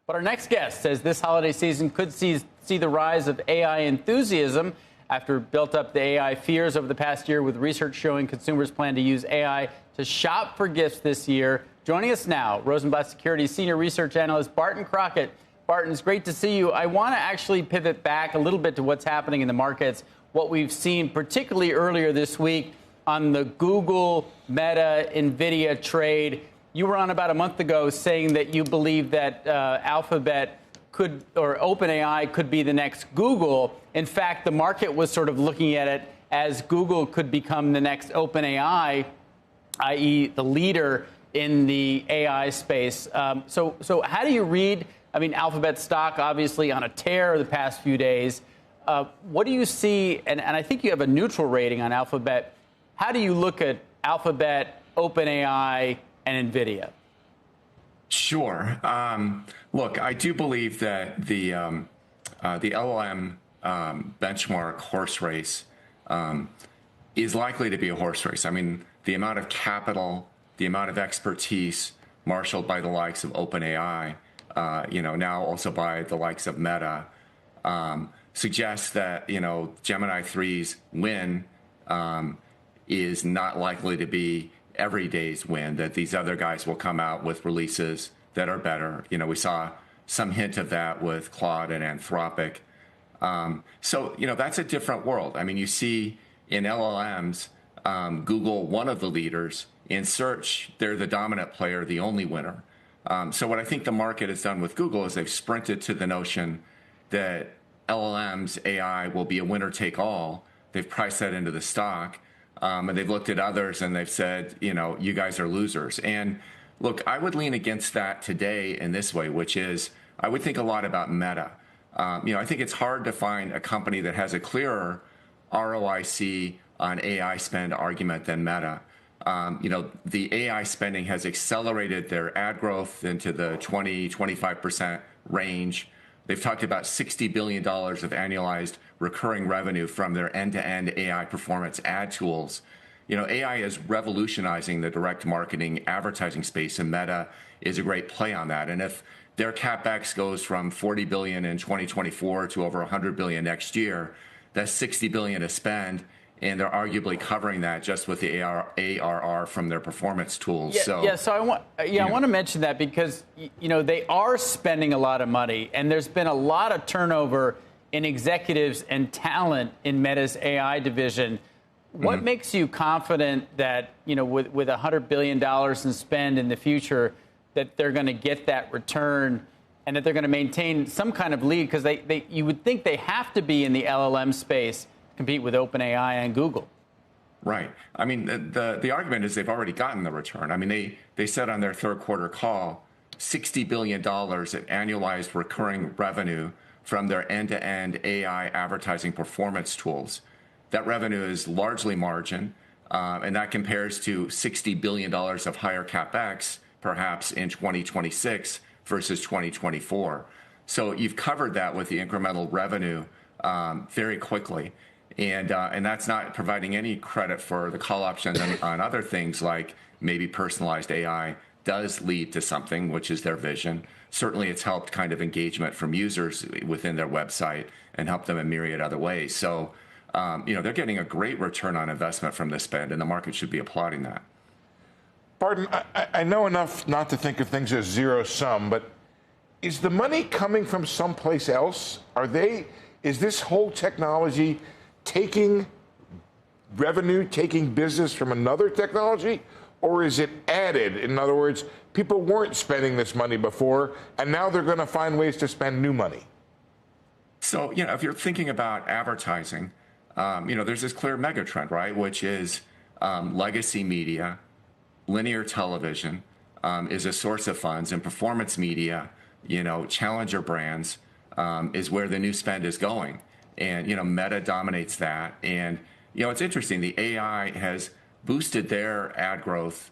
But our next guest says this holiday season could see the rise of AI enthusiasm after built up the AI fears over the past year, with research showing consumers plan to use AI to shop for gifts this year. Joining us now, Rosenblatt Securities Senior Research Analyst Barton Crockett. Barton, it's great to see you. I want to actually pivot back a little bit to what's happening in the markets, what we've seen particularly earlier this week on the Google, Meta, NVIDIA trade. You were on about a month ago saying that you believe that Alphabet could, or OpenAI could be the next Google. In fact, the market was sort of looking at it as Google could become the next OpenAI, i.e. the leader in the AI space. So how do you read, I mean, Alphabet stock obviously on a tear the past few days. What do you see, and I think you have a neutral rating on Alphabet. How do you look at Alphabet, OpenAI, and NVIDIA? Sure. Look, I do believe that the LLM benchmark horse race is likely to be a horse race. I mean, the amount of capital, the amount of expertise marshaled by the likes of OpenAI, now also by the likes of Meta, suggests that, Gemini 3's win is not likely to be every day's win, that these other guys will come out with releases that are better. We saw some hint of that with Claude and Anthropic. So that's a different world. I mean, you see in LLMs, Google, one of the leaders. In search, they're the dominant player, the only winner. So what I think the market has done with Google is they've sprinted to the notion that LLMs, AI, will be a winner take all. They've priced that into the stock. And they've looked at others and they've said, you guys are losers. And look, I would lean against that today in this way, which is I would think a lot about Meta. I think it's hard to find a company that has a clearer ROIC on AI spend argument than Meta. The AI spending has accelerated their ad growth into the 20-25% range. They've talked about $60 billion of annualized recurring revenue from their end-to-end AI performance ad tools. AI is revolutionizing the direct marketing advertising space, and Meta is a great play on that. And if their CapEx goes from $40 billion in 2024 to over $100 billion next year, that's $60 billion to spend, and they're arguably covering that just with the ARR from their performance tools. So I want to mention that because they are spending a lot of money, and there's been a lot of turnover in executives and talent in Meta's AI division. What makes you confident that with $100 billion in spend in the future, that they're going to get that return and that they're going to maintain some kind of lead? Because you would think they have to be in the LLM space, compete with OpenAI and Google. Right. I mean, the argument is they've already gotten the return. I mean, they said on their third quarter call, $60 billion at annualized recurring revenue from their end-to-end AI advertising performance tools. That revenue is largely margin, and that compares to $60 billion of higher CapEx, perhaps in 2026 versus 2024. So you've covered that with the incremental revenue very quickly. And that's not providing any credit for the call options on other things like maybe personalized AI does lead to something, which is their vision. Certainly, it's helped kind of engagement from users within their website and helped them in myriad other ways. So, they're getting a great return on investment from this spend, and the market should be applauding that. Barton, I know enough not to think of things as zero sum, but is the money coming from someplace else? Is this whole technology taking revenue, taking business from another technology, or is it added? In other words, people weren't spending this money before, and now they're going to find ways to spend new money. So, if you're thinking about advertising, there's this clear megatrend, right, which is legacy media, linear television is a source of funds, and performance media, challenger brands is where the new spend is going. And, Meta dominates that. And, it's interesting. The AI has boosted their ad growth,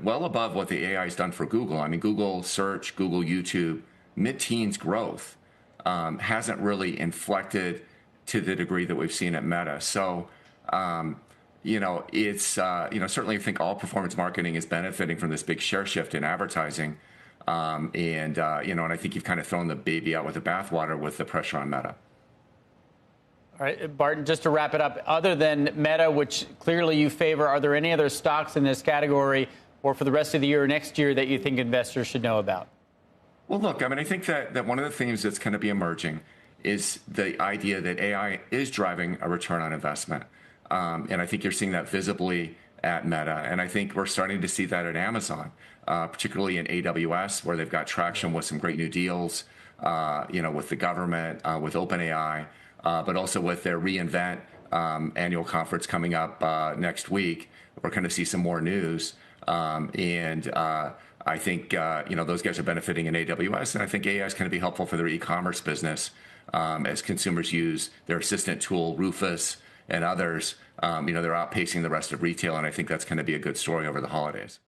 well above what the AI has done for Google. I mean, Google Search, Google YouTube, mid-teens growth hasn't really inflected to the degree that we've seen at Meta. So, it's, certainly I think all performance marketing is benefiting from this big share shift in advertising. And I think you've kind of thrown the baby out with the bathwater with the pressure on Meta. All right, Barton, just to wrap it up, other than Meta, which clearly you favor, are there any other stocks in this category or for the rest of the year or next year that you think investors should know about? Well, look, I mean, I think that one of the themes that's going to be emerging is the idea that AI is driving a return on investment. And I think you're seeing that visibly at Meta. And I think we're starting to see that at Amazon, particularly in AWS, where they've got traction with some great new deals, with the government, with OpenAI. But also with their reInvent annual conference coming up next week, we're going to see some more news. And I think, those guys are benefiting in AWS. And I think AI is going to be helpful for their e-commerce business as consumers use their assistant tool, Rufus, and others. They're outpacing the rest of retail. And I think that's going to be a good story over the holidays.